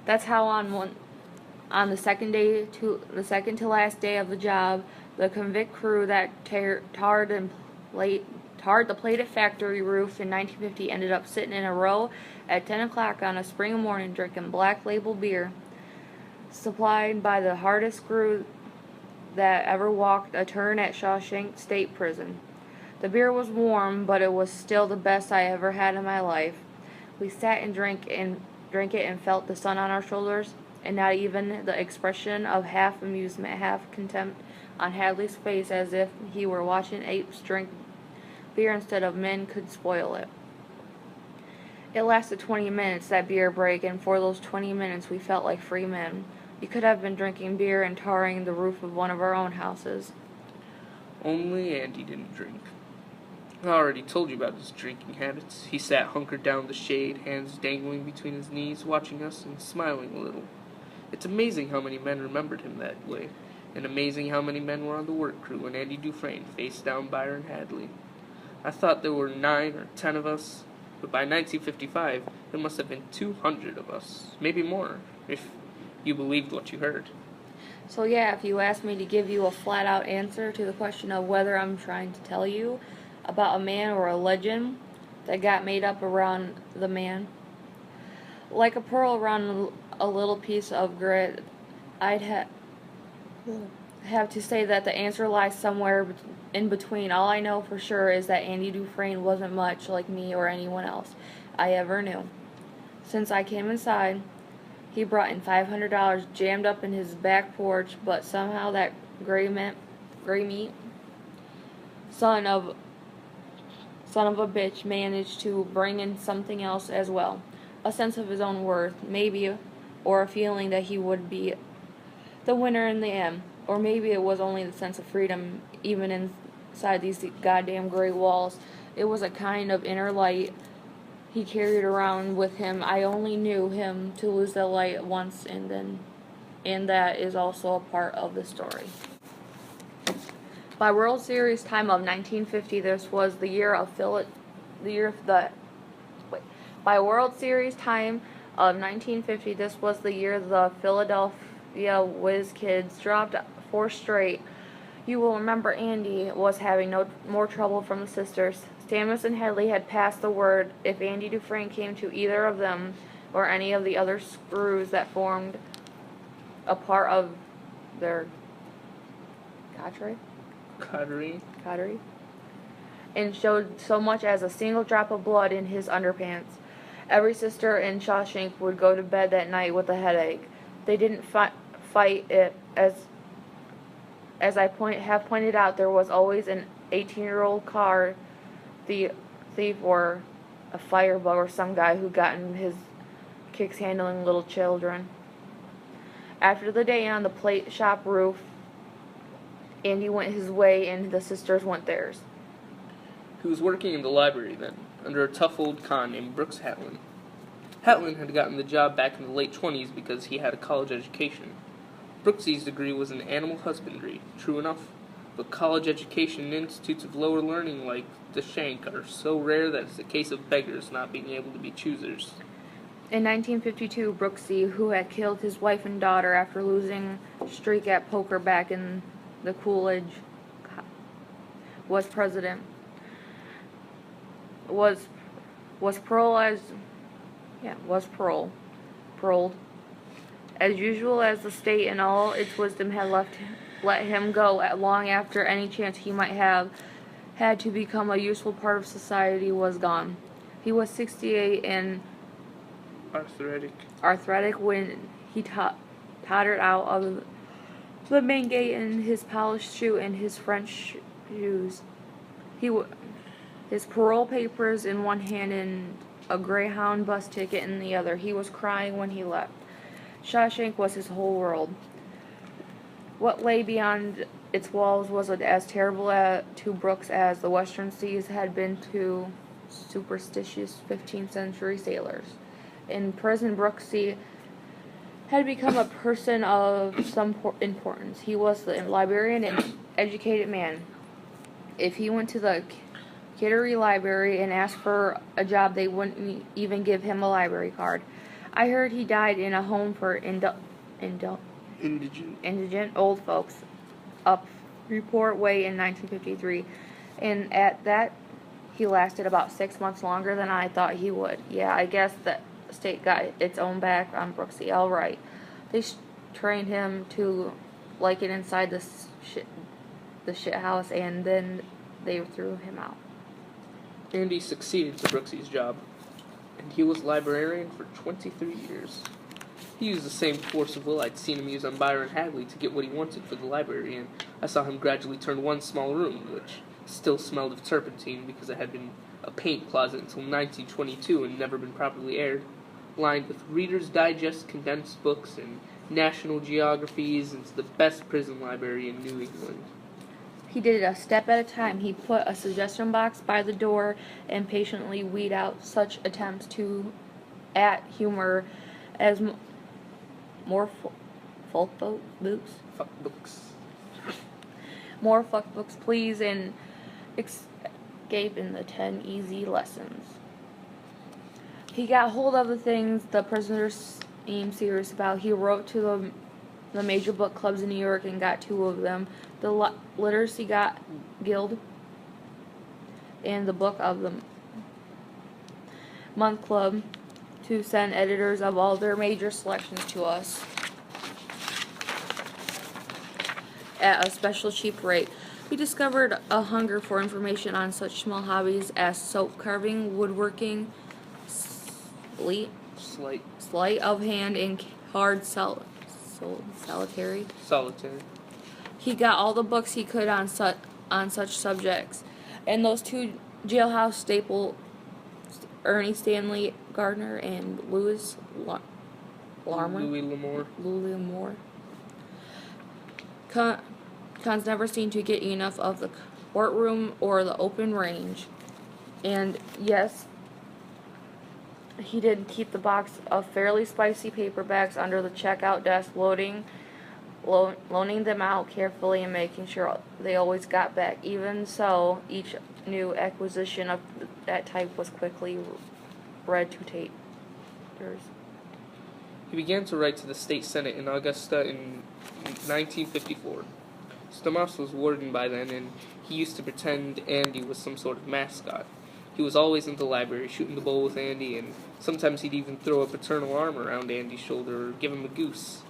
That's how on the second to last day of the job, the convict crew that tarred the plated factory roof in 1950 ended up sitting in a row at 10 o'clock on a spring morning drinking Black Label beer, supplied by the hardest crew that ever walked a turn at Shawshank State Prison. The beer was warm, but it was still the best I ever had in my life. We sat and drank it and felt the sun on our shoulders, and not even the expression of half amusement, half contempt on Hadley's face, as if he were watching apes drink beer instead of men could spoil it. It lasted 20 minutes, that beer break, and for those 20 minutes we felt like free men. We could have been drinking beer and tarring the roof of one of our own houses. Only Andy didn't drink. I already told you about his drinking habits. He sat hunkered down in the shade, hands dangling between his knees, watching us and smiling a little. It's amazing how many men remembered him that way, and amazing how many men were on the work crew when Andy Dufresne faced down Byron Hadley. I thought there were 9 or 10 of us, but by 1955 there must have been 200 of us, maybe more, if you believed what you heard. So yeah, if you asked me to give you a flat-out answer to the question of whether I'm trying to tell you about a man or a legend that got made up around the man, like a pearl around a little piece of grit, I'd have to say that the answer lies somewhere in between. All I know for sure is that Andy Dufresne wasn't much like me or anyone else I ever knew. Since I came inside, he brought in $500 jammed up in his back porch, but somehow that gray meat son of a bitch managed to bring in something else as well. A sense of his own worth, maybe, or a feeling that he would be the winner in the end. Or maybe it was only the sense of freedom, even inside these goddamn gray walls. It was a kind of inner light he carried around with him. I only knew him to lose that light once, and that is also a part of the story. By World Series time of 1950, this was the year of By World Series time of 1950, this was the year the Philadelphia Whiz Kids dropped 4 straight. You will remember Andy was having no more trouble from the sisters. Stamets and Hadley had passed the word if Andy Dufresne came to either of them or any of the other screws that formed a part of their coterie, and showed so much as a single drop of blood in his underpants, every sister in Shawshank would go to bed that night with a headache. They didn't fight it, as I have pointed out. There was always an 18-year-old car thief or a firebug or some guy who got in his kicks handling little children. After the day on the plate shop roof, Andy went his way and the sisters went theirs. He was working in the library then, under a tough old con named Brooks Hatlin. Hatlin had gotten the job back in the late 20s because he had a college education. Brooksy's degree was in animal husbandry, true enough, but college education in institutes of lower learning like the Shank are so rare that it's a case of beggars not being able to be choosers. In 1952, Brooksy, who had killed his wife and daughter after losing streak at poker back in the Coolidge, was president. Was paroled. As usual, as the state in all its wisdom had let him go long after any chance he might have had to become a useful part of society was gone. He was 68 and arthritic when he tottered out of the main gate in his polished shoe and his French shoes. His parole papers in one hand and a Greyhound bus ticket in the other. He was crying when he left. Shawshank was his whole world. What lay beyond its walls was as terrible to Brooks as the western seas had been to superstitious 15th century sailors. In prison, Brooksy had become a person of some importance. He was the librarian and educated man. If he went to the Kittery Library and asked for a job, they wouldn't even give him a library card. I heard he died in a home for Indigent. indigent old folks up Report Way in 1953, and at that he lasted about 6 months longer than I thought he would. Yeah, I guess the state got its own back on Brooksy. All right, they trained him to like it inside the shit house, and then they threw him out. Andy succeeded to Brooksy's job, and he was librarian for 23 years. He used the same force of will I'd seen him use on Byron Hadley to get what he wanted for the library, and I saw him gradually turn one small room, which still smelled of turpentine because it had been a paint closet until 1922 and never been properly aired, lined with Reader's Digest condensed books and national geographies, into the best prison library in New England. He did it a step at a time. He put a suggestion box by the door and patiently weed out such attempts to at humor as more folk books. Fuck books. More fuck books, please, and escape in the 10 easy lessons. He got hold of the things the prisoners seemed serious about. He wrote to the major book clubs in New York and got 2 of them. The Literacy Guild and the Book of the Month Club to send editors of all their major selections to us at a special cheap rate. We discovered a hunger for information on such small hobbies as soap carving, woodworking, sleight of hand, and hard solitary. He got all the books he could on such subjects, and those 2 jailhouse staples, Ernie Stanley Gardner and Louis L'Amour. Cons never seemed to get enough of the courtroom or the open range. And yes, he did keep the box of fairly spicy paperbacks under the checkout desk, loaning them out carefully and making sure they always got back. Even so, each new acquisition of that type was quickly read to taters. He began to write to the state senate in Augusta in 1954. Stamos was warden by then, and he used to pretend Andy was some sort of mascot. He was always in the library shooting the bull with Andy, and sometimes he'd even throw a paternal arm around Andy's shoulder or give him a goose.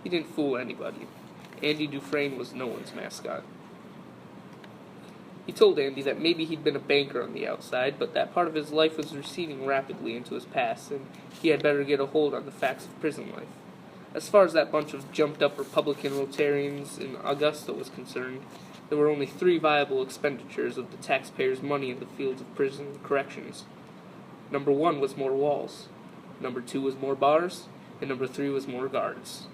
He didn't fool anybody. Andy Dufresne was no one's mascot. He told Andy that maybe he'd been a banker on the outside, but that part of his life was receding rapidly into his past, and he had better get a hold on the facts of prison life. As far as that bunch of jumped-up Republican Rotarians in Augusta was concerned, there were only 3 viable expenditures of the taxpayers' money in the fields of prison and corrections. Number 1 was more walls, number 2 was more bars, and number 3 was more guards.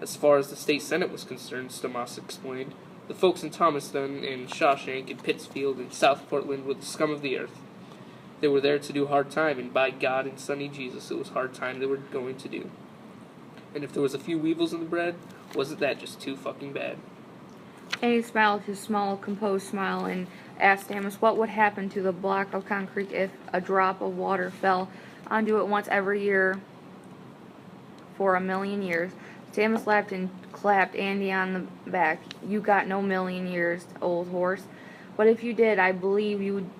As far as the state senate was concerned, Stamos explained, the folks in Thomaston and Shawshank and Pittsfield and South Portland were the scum of the earth. They were there to do hard time, and by God and Sonny Jesus, it was hard time they were going to do. And if there was a few weevils in the bread, wasn't that just too fucking bad? And he smiled his small, composed smile and asked Stamos what would happen to the block of concrete if a drop of water fell onto it once every year for 1,000,000 years. Stamos laughed and clapped Andy on the back. You got no 1,000,000 years, old horse. But if you did, I believe you would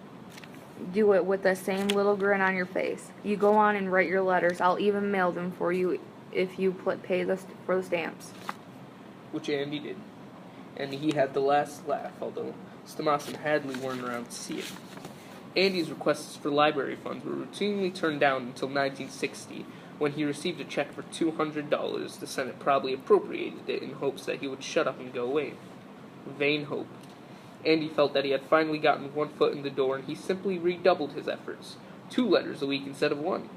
do it with the same little grin on your face. You go on and write your letters. I'll even mail them for you if you pay for the stamps. Which Andy did. And he had the last laugh, although Stamos and Hadley weren't around to see it. Andy's requests for library funds were routinely turned down until 1960, when he received a check for $200. The Senate probably appropriated it in hopes that he would shut up and go away. Vain hope. Andy felt that he had finally gotten one foot in the door, and he simply redoubled his efforts. 2 letters a week instead of 1.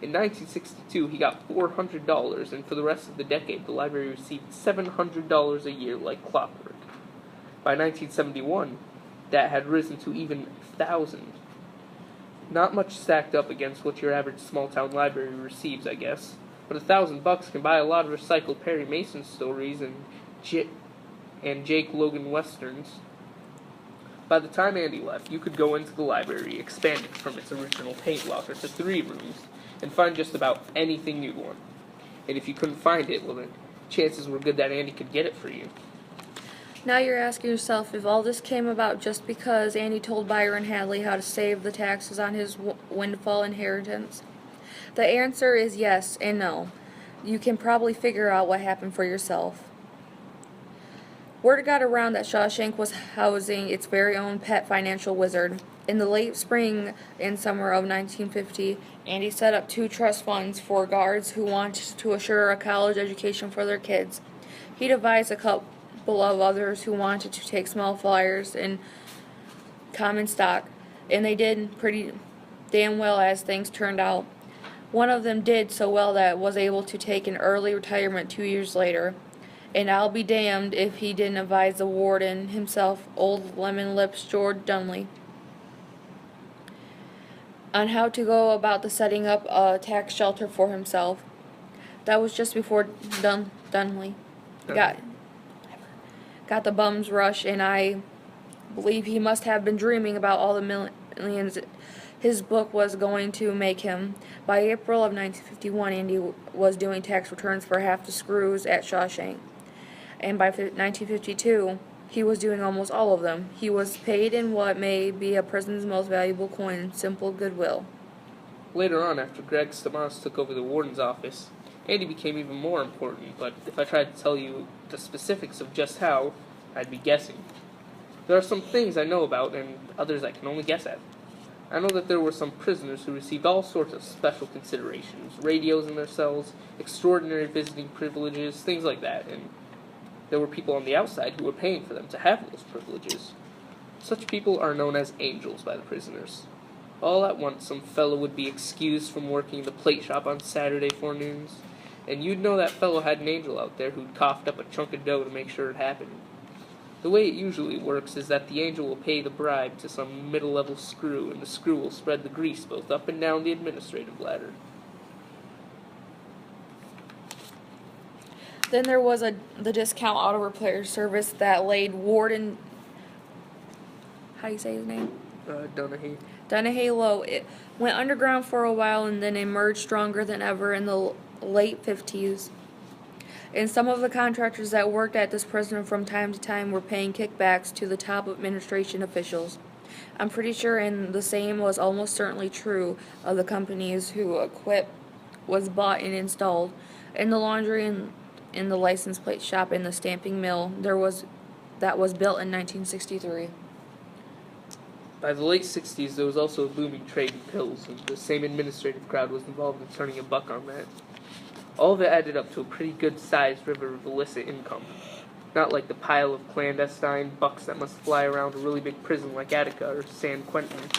In 1962, he got $400, and for the rest of the decade, the library received $700 a year like clockwork. By 1971, that had risen to even 1,000. Not much stacked up against what your average small-town library receives, I guess. But $1,000 can buy a lot of recycled Perry Mason stories and Jake Logan westerns. By the time Andy left, you could go into the library, expanded from its original paint locker to 3 rooms, and find just about anything you want. And if you couldn't find it, well then, chances were good that Andy could get it for you. Now you're asking yourself if all this came about just because Andy told Byron Hadley how to save the taxes on his windfall inheritance. The answer is yes and no. You can probably figure out what happened for yourself. Word got around that Shawshank was housing its very own pet financial wizard. In the late spring and summer of 1950, Andy set up 2 trust funds for guards who wanted to assure a college education for their kids. He devised a couple of others who wanted to take small flyers in common stock, and they did pretty damn well as things turned out. One of them did so well that was able to take an early retirement 2 years later. And I'll be damned if he didn't advise the warden himself, old lemon lips George Dunley, on how to go about the setting up a tax shelter for himself. That was just before Dunley got the bum's rush, and I believe he must have been dreaming about all the millions his book was going to make him. By April of 1951, Andy was doing tax returns for half the screws at Shawshank. And by 1952, he was doing almost all of them. He was paid in what may be a prison's most valuable coin, simple goodwill. Later on, after Greg Stamos took over the warden's office, Andy became even more important, but if I tried to tell you the specifics of just how, I'd be guessing. There are some things I know about, and others I can only guess at. I know that there were some prisoners who received all sorts of special considerations, radios in their cells, extraordinary visiting privileges, things like that, and there were people on the outside who were paying for them to have those privileges. Such people are known as angels by the prisoners. All at once, some fellow would be excused from working the plate shop on Saturday forenoons, and you'd know that fellow had an angel out there who'd coughed up a chunk of dough to make sure it happened. The way it usually works is that the angel will pay the bribe to some middle-level screw, and the screw will spread the grease both up and down the administrative ladder. Then there was the discount auto repair service that laid Warden, how do you say his name? Dunahee low. It went underground for a while and then emerged stronger than ever in the late 50s. And some of the contractors that worked at this prison from time to time were paying kickbacks to the top administration officials. I'm pretty sure, and the same was almost certainly true of the companies whose equipment was bought and installed. In the laundry and in the license plate shop and the stamping mill that was built in 1963. By the late 60s, there was also a booming trade in pills, and the same administrative crowd was involved in turning a buck on that. All of it added up to a pretty good-sized river of illicit income. Not like the pile of clandestine bucks that must fly around a really big prison like Attica or San Quentin.